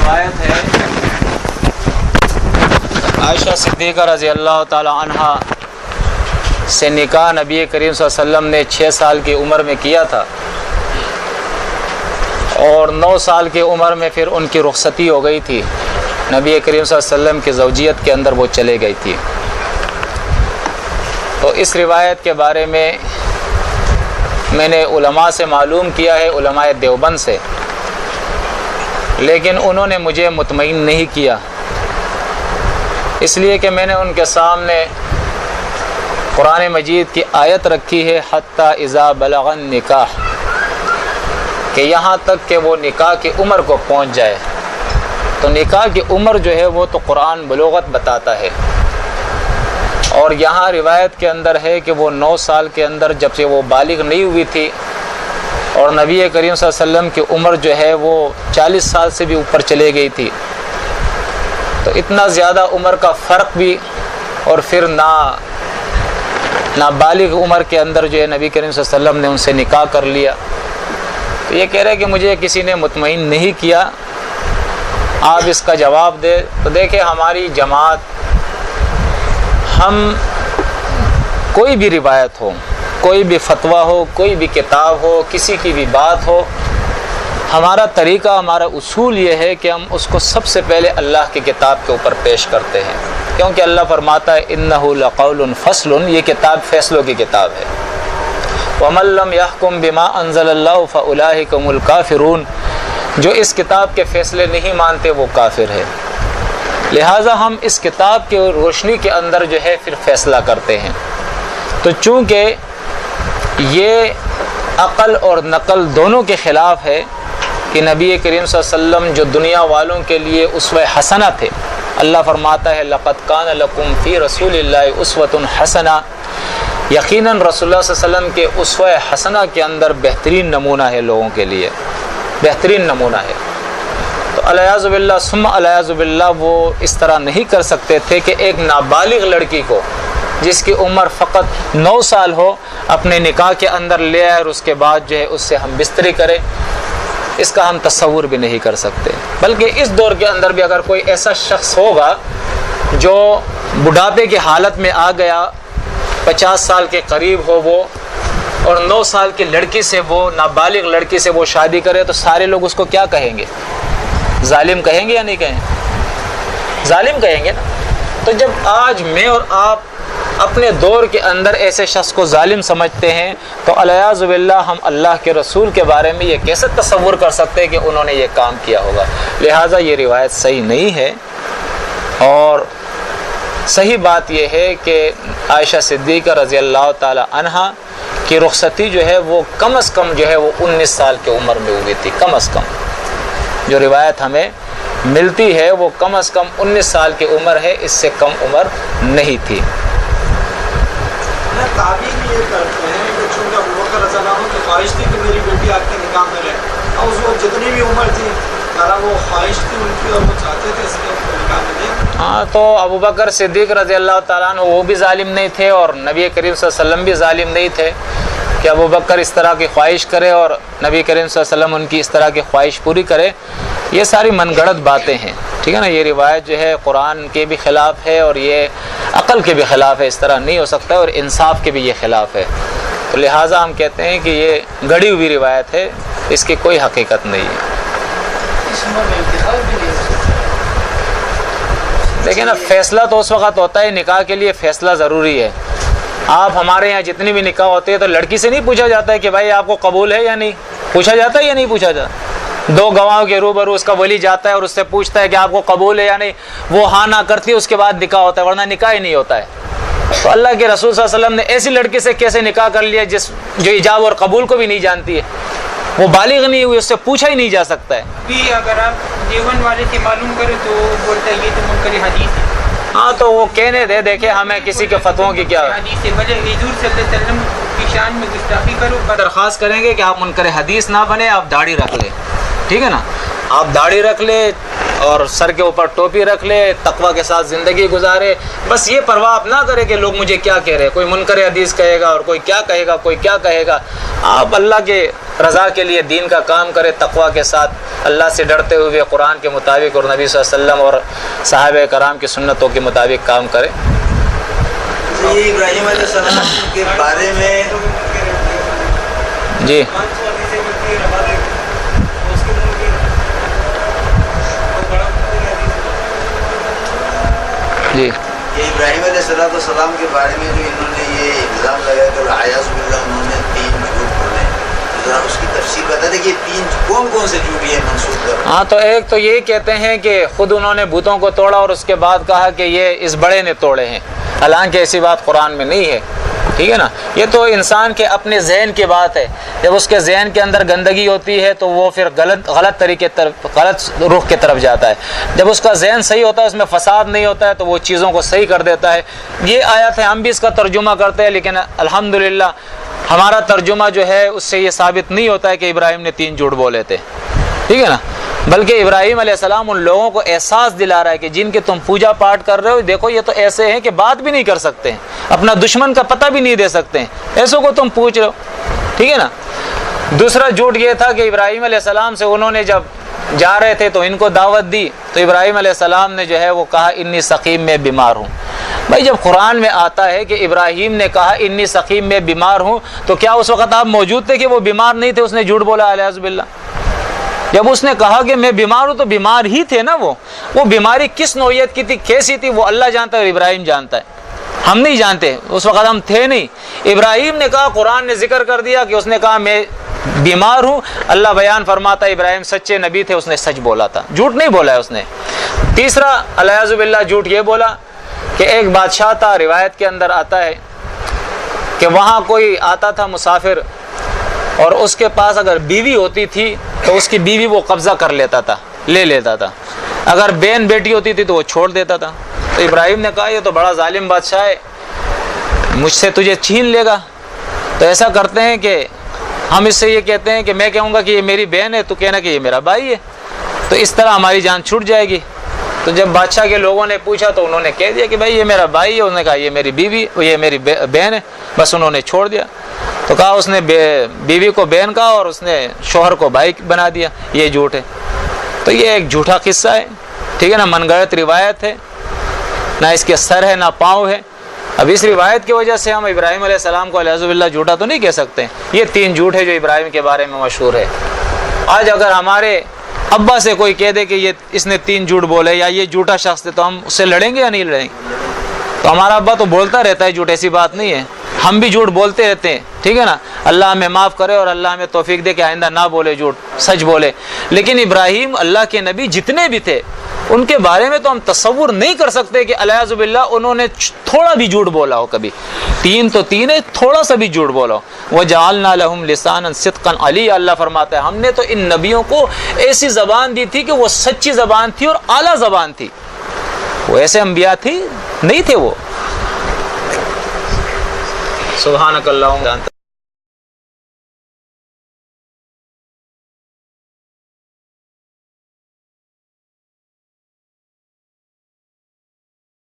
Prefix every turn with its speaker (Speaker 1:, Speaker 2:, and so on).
Speaker 1: روایت ہے عائشہ صدیقہ رضی اللہ تعالی عنہا سے نکاح نبی کریم صلی اللہ علیہ وسلم نے 6 سال کی عمر میں کیا تھا، اور 9 سال کی عمر میں پھر ان کی رخصتی ہو گئی تھی، نبی کریم صلی اللہ علیہ وسلم کی زوجیت کے اندر وہ چلے گئی تھی۔ تو اس روایت کے بارے میں نے علماء سے معلوم کیا ہے، علماء دیوبند سے، لیکن انہوں نے مجھے مطمئن نہیں کیا، اس لیے کہ میں نے ان کے سامنے قرآن مجید کی آیت رکھی ہے حتی اذا بلغ النکاح، کہ یہاں تک کہ وہ نکاح کی عمر کو پہنچ جائے۔ تو نکاح کی عمر جو ہے وہ تو قرآن بلوغت بتاتا ہے، اور یہاں روایت کے اندر ہے کہ وہ 9 سال کے اندر جب سے وہ بالغ نہیں ہوئی تھی، اور نبی کریم صلی اللہ علیہ وسلم کی عمر جو ہے وہ 40 سال سے بھی اوپر چلے گئی تھی۔ تو اتنا زیادہ عمر کا فرق بھی، اور پھر نابالغ عمر کے اندر جو ہے نبی کریم صلی اللہ علیہ وسلم نے ان سے نکاح کر لیا۔ تو یہ کہہ رہے کہ مجھے کسی نے مطمئن نہیں کیا، آپ اس کا جواب دے۔ تو دیکھیں ہماری جماعت، ہم کوئی بھی روایت ہو، کوئی بھی فتویٰ ہو، کوئی بھی کتاب ہو، کسی کی بھی بات ہو، ہمارا طریقہ، ہمارا اصول یہ ہے کہ ہم اس کو سب سے پہلے اللہ کی کتاب کے اوپر پیش کرتے ہیں، کیونکہ اللہ فرماتا ہے اِنَّهُ لَقَوْلٌ فَصْلٌ، یہ کتاب فیصلوں کی کتاب ہے۔ وَمَن لَّمْ يَحْكُم بِمَا أَنزَلَ اللَّهُ فَأُولَٰئِكَ هُمُ الْكَافِرُونَ، جو اس کتاب کے فیصلے نہیں مانتے وہ کافر ہے۔ لہٰذا ہم اس کتاب کی روشنی کے اندر جو ہے پھر فیصلہ کرتے ہیں۔ تو چونکہ یہ عقل اور نقل دونوں کے خلاف ہے کہ نبی کریم صلی اللہ علیہ وسلم جو دنیا والوں کے لیے اسوہ حسنہ تھے، اللہ فرماتا ہے لَقَدْ كَانَ لَكُمْ فِي رَسُولِ اللَّهِ أُسْوَةٌ حَسَنَةٌ، یقیناً رسول اللہ صلی اللہ علیہ وسلم کے اسوہ حسنہ کے اندر بہترین نمونہ ہے، لوگوں کے لیے بہترین نمونہ ہے۔ تو الیاذ باللہ ثم الیاذ باللہ وہ اس طرح نہیں کر سکتے تھے کہ ایک نابالغ لڑکی کو جس کی عمر فقط 9 سال ہو اپنے نکاح کے اندر لے آئے اور اس کے بعد جو ہے اس سے ہم بستری کریں، اس کا ہم تصور بھی نہیں کر سکتے۔ بلکہ اس دور کے اندر بھی اگر کوئی ایسا شخص ہوگا جو بڑھاپے کی حالت میں آ گیا، 50 سال کے قریب ہو وہ، اور 9 سال کی لڑکی سے، وہ نابالغ لڑکی سے وہ شادی کرے، تو سارے لوگ اس کو کیا کہیں گے؟ ظالم کہیں گے یا نہیں کہیں گے؟ ظالم کہیں گے نا۔ تو جب آج میں اور آپ اپنے دور کے اندر ایسے شخص کو ظالم سمجھتے ہیں، تو الیاذ باللہ ہم اللہ کے رسول کے بارے میں یہ کیسے تصور کر سکتے ہیں کہ انہوں نے یہ کام کیا ہوگا؟ لہٰذا یہ روایت صحیح نہیں ہے، اور صحیح بات یہ ہے کہ عائشہ صدیقہ رضی اللہ تعالی عنہا کی رخصتی جو ہے وہ کم از کم جو ہے وہ 19 سال کی عمر میں ہوئی تھی، کم از کم جو روایت ہمیں ملتی ہے وہ کم از کم 19 سال کی عمر ہے، اس سے کم عمر نہیں تھی۔
Speaker 2: تعبیر یہ کرتے ہیں کہ چونکہ ابوبکر رضی اللہ عنہ کی خواہش تھی کہ میری بیٹی آپ کے نکاح میں رہے، اور اس وقت جتنی بھی عمر تھی ذرا وہ خواہش تھی ان کی، اور وہ چاہتے تھے اس کے نکاح میں دیں۔
Speaker 1: ہاں، تو ابوبکر صدیق رضی اللہ تعالیٰ عنہ وہ بھی ظالم نہیں تھے، اور نبی کریم صلی اللہ علیہ وسلم بھی ظالم نہیں تھے کہ ابوبکر اس طرح کی خواہش کرے اور نبی کریم صلی اللہ علیہ وسلم ان کی اس طرح کی خواہش پوری کرے۔ یہ ساری من گڑت باتیں ہیں، ٹھیک ہے نا۔ یہ روایت جو ہے قرآن کے بھی خلاف ہے، اور یہ عقل کے بھی خلاف ہے، اس طرح نہیں ہو سکتا، اور انصاف کے بھی یہ خلاف ہے۔ تو لہٰذا ہم کہتے ہیں کہ یہ گڑی ہوئی روایت ہے، اس کی کوئی حقیقت نہیں ہے۔ دیکھیں نا، فیصلہ تو اس وقت ہوتا ہے، نکاح کے لیے فیصلہ ضروری ہے۔ آپ ہمارے یہاں جتنی بھی نکاح ہوتے ہیں تو لڑکی سے نہیں پوچھا جاتا ہے کہ بھائی آپ کو قبول ہے یا نہیں، پوچھا جاتا ہے یا نہیں پوچھا جاتا؟ 2 گواہوں کے روبرو اس کا ولی جاتا ہے اور اس سے پوچھتا ہے کہ آپ کو قبول ہے یا نہیں، وہ ہاں نہ کرتی ہے، اس کے بعد نکاح ہوتا ہے، ورنہ نکاح ہی نہیں ہوتا ہے۔ تو اللہ کے رسول صلی اللہ علیہ وسلم نے ایسی لڑکی سے کیسے نکاح کر لیا جو ایجاب اور قبول کو بھی نہیں جانتی ہے، وہ بالغ نہیں ہوئی، اس سے پوچھا ہی نہیں جا سکتا ہے۔
Speaker 3: بھی اگر آپ دیوبند والے سے معلوم کریں تو بولتا ہے یہ تو منکر حدیث ہے۔
Speaker 1: ہاں، تو وہ کہنے دے، دیکھیں ہمیں کسی کے فتووں کی کیا
Speaker 3: حدیث ہے، بھلے حضور صلی اللہ علیہ وسلم کی شان میں گستاخی کرو۔
Speaker 1: درخواست کریں گے کہ آپ منکر حدیث نہ بنے، آپ داڑھی رکھ لیں، ٹھیک ہے نا، آپ داڑھی رکھ لیں اور سر کے اوپر ٹوپی رکھ لے، تقوی کے ساتھ زندگی گزارے، بس یہ پرواہ آپ نہ کرے کہ لوگ مجھے کیا کہہ رہے ہیں، کوئی منکر حدیث کہے گا اور کوئی کیا کہے گا، کوئی کیا کہے گا۔ آپ اللہ کے رضا کے لیے دین کا کام کرے، تقوی کے ساتھ اللہ سے ڈرتے ہوئے قرآن کے مطابق اور نبی صلی اللہ علیہ وسلم اور صحابہ کرام کی سنتوں کے مطابق کام کرے۔
Speaker 4: جی ابراہیم علیہ السلام کے بارے میں
Speaker 1: جی جی
Speaker 4: یہ ابراہیم علیہ السلام کے بارے میں جو انہوں نے یہ الزام لگایا کہ عیاذ باللہ انہوں نے 3 جھوٹ بولے، ذرا اس کی تفصیل بتا دیں کہ 3 کون سے جھوٹ یہ منسوخ کر؟
Speaker 1: ہاں تو ایک تو یہ کہتے ہیں کہ خود انہوں نے بتوں کو توڑا اور اس کے بعد کہا کہ یہ اس بڑے نے توڑے ہیں، حالانکہ ایسی بات قرآن میں نہیں ہے، ٹھیک ہے نا۔ یہ تو انسان کے اپنے ذہن کی بات ہے، جب اس کے ذہن کے اندر گندگی ہوتی ہے تو وہ پھر غلط طریقے طرف، غلط رخ کی طرف جاتا ہے۔ جب اس کا ذہن صحیح ہوتا ہے، اس میں فساد نہیں ہوتا ہے، تو وہ چیزوں کو صحیح کر دیتا ہے۔ یہ آیت ہے، ہم بھی اس کا ترجمہ کرتے ہیں، لیکن الحمدللہ ہمارا ترجمہ جو ہے اس سے یہ ثابت نہیں ہوتا ہے کہ ابراہیم نے 3 جھوٹ بولے تھے، ٹھیک ہے نا۔ بلکہ ابراہیم علیہ السلام ان لوگوں کو احساس دلا رہا ہے کہ جن کے تم پوجا پاٹ کر رہے ہو، دیکھو یہ تو ایسے ہیں کہ بات بھی نہیں کر سکتے ہیں، اپنا دشمن کا پتہ بھی نہیں دے سکتے ہیں، ایسوں کو تم پوچھ رہے ہو، ٹھیک ہے نا۔ دوسرا جھوٹ یہ تھا کہ ابراہیم علیہ السلام سے انہوں نے جب جا رہے تھے تو ان کو دعوت دی، تو ابراہیم علیہ السلام نے جو ہے وہ کہا انی سقیم، میں بیمار ہوں۔ بھائی جب قرآن میں آتا ہے کہ ابراہیم نے کہا انی سقیم، میں بیمار ہوں، تو کیا اس وقت آپ موجود تھے کہ وہ بیمار نہیں تھے، اس نے جھوٹ بولا اعوذ باللہ؟ جب اس نے کہا کہ میں بیمار ہوں تو بیمار ہی تھے نا، وہ بیماری کس نوعیت کی تھی، کیسی تھی، وہ اللہ جانتا ہے اور ابراہیم جانتا ہے، ہم نہیں جانتے، اس وقت ہم تھے نہیں۔ ابراہیم نے کہا، قرآن نے ذکر کر دیا کہ اس نے کہا میں بیمار ہوں، اللہ بیان فرماتا ہے ابراہیم سچے نبی تھے، اس نے سچ بولا تھا، جھوٹ نہیں بولا ہے اس نے۔ تیسرا الیاذ باللہ جھوٹ یہ بولا کہ ایک بادشاہ تھا، روایت کے اندر آتا ہے کہ وہاں کوئی آتا تھا مسافر، اور اس کے پاس اگر بیوی ہوتی تھی تو اس کی بیوی وہ قبضہ کر لیتا تھا، لے لیتا تھا، اگر بہن بیٹی ہوتی تھی تو وہ چھوڑ دیتا تھا۔ تو ابراہیم نے کہا یہ تو بڑا ظالم بادشاہ ہے، مجھ سے تجھے چھین لے گا۔ تو ایسا کرتے ہیں کہ ہم اس سے یہ کہتے ہیں کہ میں کہوں گا کہ یہ میری بہن ہے، تو کہنا کہ یہ میرا بھائی ہے، تو اس طرح ہماری جان چھوٹ جائے گی۔ تو جب بادشاہ کے لوگوں نے پوچھا تو انہوں نے کہہ دیا کہ بھائی یہ میرا بھائی ہے، انہوں نے کہا یہ میری بیوی، یہ میری بہن ہے، بس انہوں نے چھوڑ دیا۔ تو کہا اس نے بیوی کو بہن کہا اور اس نے شوہر کو بھائی بنا دیا، یہ جھوٹ ہے۔ تو یہ ایک جھوٹا قصہ ہے، ٹھیک ہے نا، من گھڑت روایت ہے، نہ اس کے سر ہے نہ پاؤں ہے۔ اب اس روایت کی وجہ سے ہم ابراہیم علیہ السلام کو الیاذ باللہ جھوٹا تو نہیں کہہ سکتے۔ یہ 3 جھوٹ ہے جو ابراہیم کے بارے میں مشہور ہے۔ آج اگر ہمارے ابا سے کوئی کہہ دے کہ اس نے 3 جھوٹ بولے یا یہ جھوٹا شخص ہے، تو ہم اس سے لڑیں گے یا نہیں لڑیں گے؟ تو ہمارا ابا تو بولتا رہتا ہے جھوٹ، ایسی بات نہیں ہے، ہم بھی جھوٹ بولتے رہتے ہیں، ٹھیک ہے نا۔ اللہ ہمیں معاف کرے اور اللہ ہمیں توفیق دے کہ آئندہ نہ بولے جھوٹ، سچ بولے۔ لیکن ابراہیم اللہ کے نبی جتنے بھی تھے ان کے بارے میں تو ہم تصور نہیں کر سکتے کہ الیاذ باللہ انہوں نے تھوڑا بھی جھوٹ بولا ہو کبھی۔ 3 تو 3 ہے، تھوڑا سا بھی جھوٹ بولا ہو۔ وَجَعَلْنَا لَهُمْ لِسَانًا صِدْقًا عَلِيًّا، اللہ فرماتا ہے ہم نے تو ان نبیوں کو ایسی زبان دی تھی کہ وہ سچی زبان تھی اور اعلیٰ زبان تھی، وہ ایسے انبیاء تھی نہیں تھے وہ۔ سبحانک اللہم